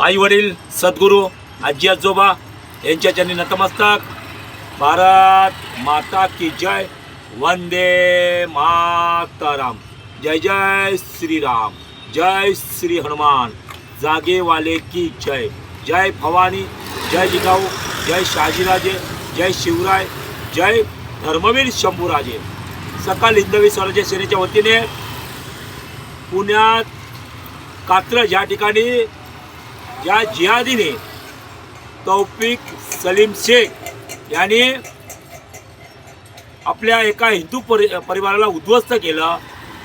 आई वडील सद्गुरू आजी आजोबा यांच्या चरणी नतमस्तक. भारत माता की जय. वंदे मातरम. जय जय श्रीराम. जय श्री हनुमान. जागे वाले की जय. जय भवानी. जय जिजाऊ. जय शहाजीराजे. जय शिवराय. जय धर्मवीर शंभूराजे. सकल हिंदवी स्वराज्य सेनेच्या वतीने पुण्यात कात्रज या ठिकाणी या जिहादीने तौफिक सलीम शेख यांनी आपल्या एका हिंदू परिवाराला उद्ध्वस्त केलं.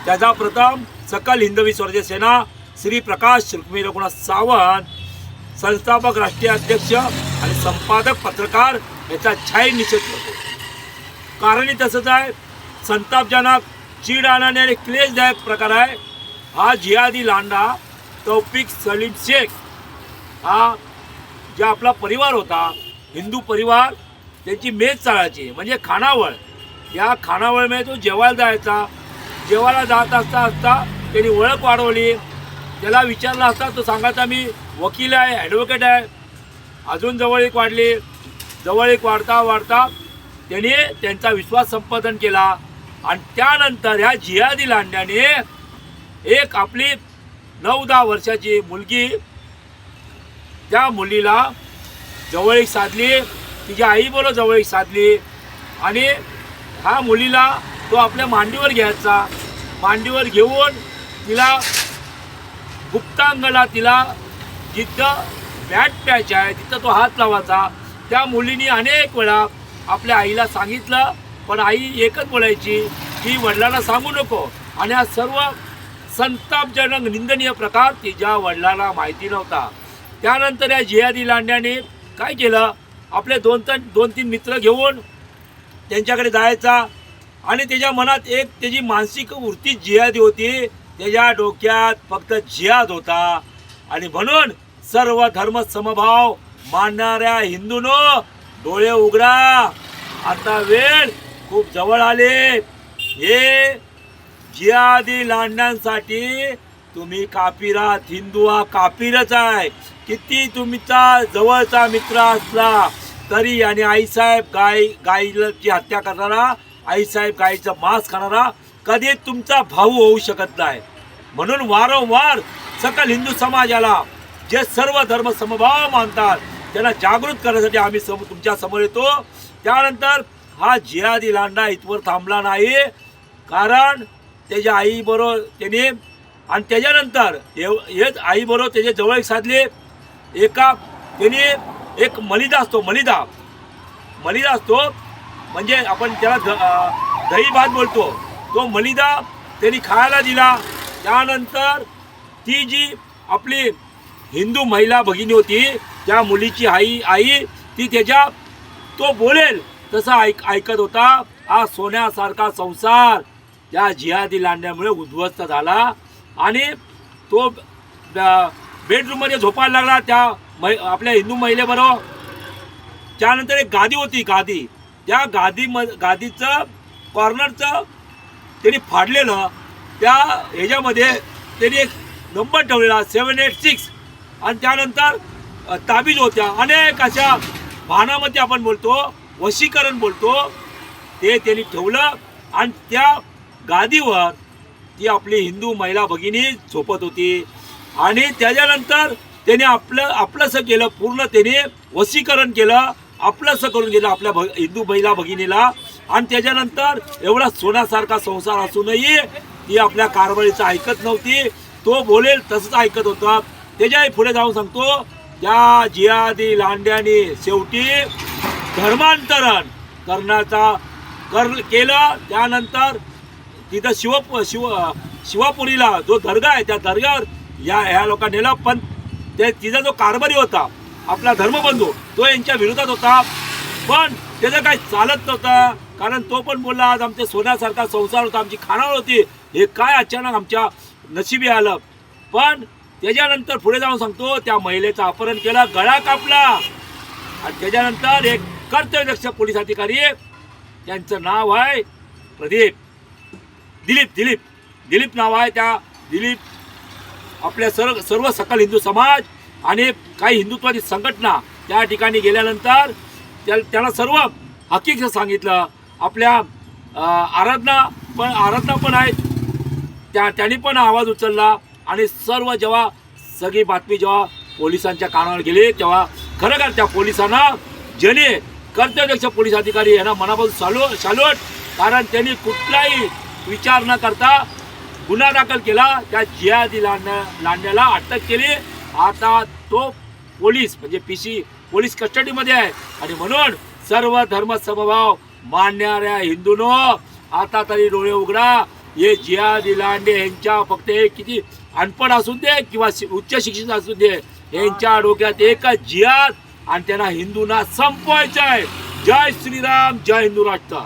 त्याचा प्रथम सकल हिंदवी स्वराज्य सेना श्री प्रकाश रुक्मिणी रघुनाथ सावंत, संस्थापक राष्ट्रीय अध्यक्ष आणि संपादक पत्रकार याचा जाहीर निषेध करतो. कारणही तसंच आहे. संतापजनक, चीड आणणारे आणि क्लेशदायक प्रकार आहे. हा जिहादी लांडा तौफिक सलीम शेख हा जो आपला परिवार होता हिंदू परिवार त्याची मेज चाळायची म्हणजे खानावळ. या खानावळमध्ये तो जेवायला जायचा. जेवायला जात असता त्यांनी ओळख वाढवली. त्याला विचारलं असता तो सांगायचा मी वकील आहे, ॲडव्होकेट आहे. अजून जवळीक वाढली. जवळीक वाढता त्यांनी त्यांचा विश्वास संपादन केला. आणि त्यानंतर ह्या जिहादी लांड्याने एक आपली 9-10 वर्षाची मुलगी, त्या मुलीला जवळीक साधली. तिच्या आईबरोबर जवळीक साधली आणि ह्या मुलीला तो आपल्या मांडीवर घ्यायचा. मांडीवर घेऊन तिला गुप्तांगाला तिला जिथं बॅट प्यायची आहे तिथं तो हात लावायचा. त्या मुलीने अनेक वेळा आपल्या आईला सांगितलं पण आई एकच बोलायची की वडिलांना सांगू नको. आणि हा सर्व संतापजनक निंदनीय प्रकार तिच्या वडिलांना माहिती नव्हता. त्यानंतर या जिहादी लांड्याने काय केलं, आपले 2-3 मित्र घेऊन त्यांच्याकडे जायचा आणि त्याच्या मनात एक त्याची मानसिक वृत्ती जिहादी होती. त्याच्या डोक्यात फक्त जिहाद होता. आणि म्हणून सर्व धर्म समभाव मानणाऱ्या हिंदूंनो डोळे उघडा. आता वेळ खूप जवळ आले. हे जिहादी लांड्यांसाठी तुम्ही काफिर आहात. हिंदू हा काफिरच आहे. किती तुमचा जवळचा मित्र असला तरी. आणि आईसाहेब गाईची हत्या करणारा, आईसाहेब गाईचं मांस खाणारा कधी तुमचा भाऊ होऊ शकत नाही. म्हणून वारंवार सकल हिंदू समाजाला जे सर्व धर्म समभाव मानतात त्यांना जागृत करण्यासाठी आम्ही तुमच्या समोर येतो. त्यानंतर हा जिहादी लांडा इथवर थांबला नाही. कारण त्याच्या आईबरोबर त्याने आणि त्याच्यानंतर हेच आईबरोबर त्याचे जवळ साधले. त्याने एक मलिदा असतो, मलिदा असतो म्हणजे आपण त्याला दही भात बोलतो. तो मलिदा त्यांनी खायला दिला. त्यानंतर ती जी आपली हिंदू महिला भगिनी होती त्या मुलीची आई ती तो बोलेल तसं ऐकत होता. हा सोन्यासारखा संसार या जिहादी लांड्यामुळे उद्ध्वस्त झाला. आणि तो बेडरूममध्ये झोपायला लागला त्या आपल्या हिंदू महिलेबरोबर. त्यानंतर एक गादी होती, त्या गादीचं कॉर्नरचं त्यांनी फाडलेलं. त्या ह्याच्यामध्ये त्यांनी एक नंबर ठेवलेला 786. आणि त्यानंतर ताबीज होत्या. अनेक अशा भानामध्ये आपण बोलतो, वशीकरण बोलतो, ते त्यांनी ठेवलं. आणि त्या गादीवर ती आपली हिंदू महिला भगिनी झोपत होती. आणि त्याच्यानंतर त्याने आपलंसं केलं. पूर्ण त्याने वशीकरण केलं, आपलंसं करून गेलं आपल्या हिंदू महिला भगिनीला. आणि त्याच्यानंतर एवढा सोन्यासारखा संसार असूनही ती आपल्या कारभारीचं ऐकत नव्हती. तो बोलेल तसंच ऐकत होता. त्याच्याही पुढे जाऊन सांगतो, या जिहादी लांड्याने शेवटी धर्मांतरण केलं. त्यानंतर तिथं शिवापुरीला जो दर्गा आहे त्या दर्ग्यावर ह्या लोकांनी नेला. पण तिचा जो कारभारी होता आपला धर्मबंधू तो यांच्या विरोधात होता. पण त्याचं काही चालत नव्हतं. कारण तो पण बोलला आज आमच्या सोन्यासारखा संसार होता, आमची खानावळ होती, हे काय अचानक आमच्या नशिबी आलं. पण त्याच्यानंतर पुढे जाऊन सांगतो, त्या महिलेचं अपहरण केलं, गळा कापला. आणि त्याच्यानंतर एक कर्तव्यदक्ष पोलीस अधिकारी, त्यांचं नाव आहे दिलीप नाव आहे. त्या दिलीप आपल्या सर्व सकल हिंदू समाज आणि काही हिंदुत्वादी संघटना त्या ठिकाणी गेल्यानंतर त्याला सर्व हकीकत सांगितलं. आपल्या आराधना पण आहेत, त्यांनी पण आवाज उचलला आणि सर्व जेव्हा सगळी बातमी जेव्हा पोलिसांच्या कानावर गेली तेव्हा खरोखर त्या पोलिसांना ज्याने कर्तव्यदक्ष पोलीस अधिकारी यांना मनापासून शालूट, कारण त्यांनी कुठलाही विचार न करता गुन्हा दाखल केला, त्या जिहादी लांड्याला अटक केली. आता तो पोलीस म्हणजे PC पोलीस कस्टडीमध्ये आहे. आणि म्हणून सर्व धर्म समभाव मानणाऱ्या हिंदूंनो आता तरी डोळे उघडा. हे जिहादी लांडे यांच्या फक्त किती अनपढ असून दे किंवा उच्च शिक्षित असू दे, यांच्या डोक्यात एकच जिहाद आणि त्यांना हिंदूंना संपवायचं आहे. जय श्रीराम, जय हिंदू राष्ट्र.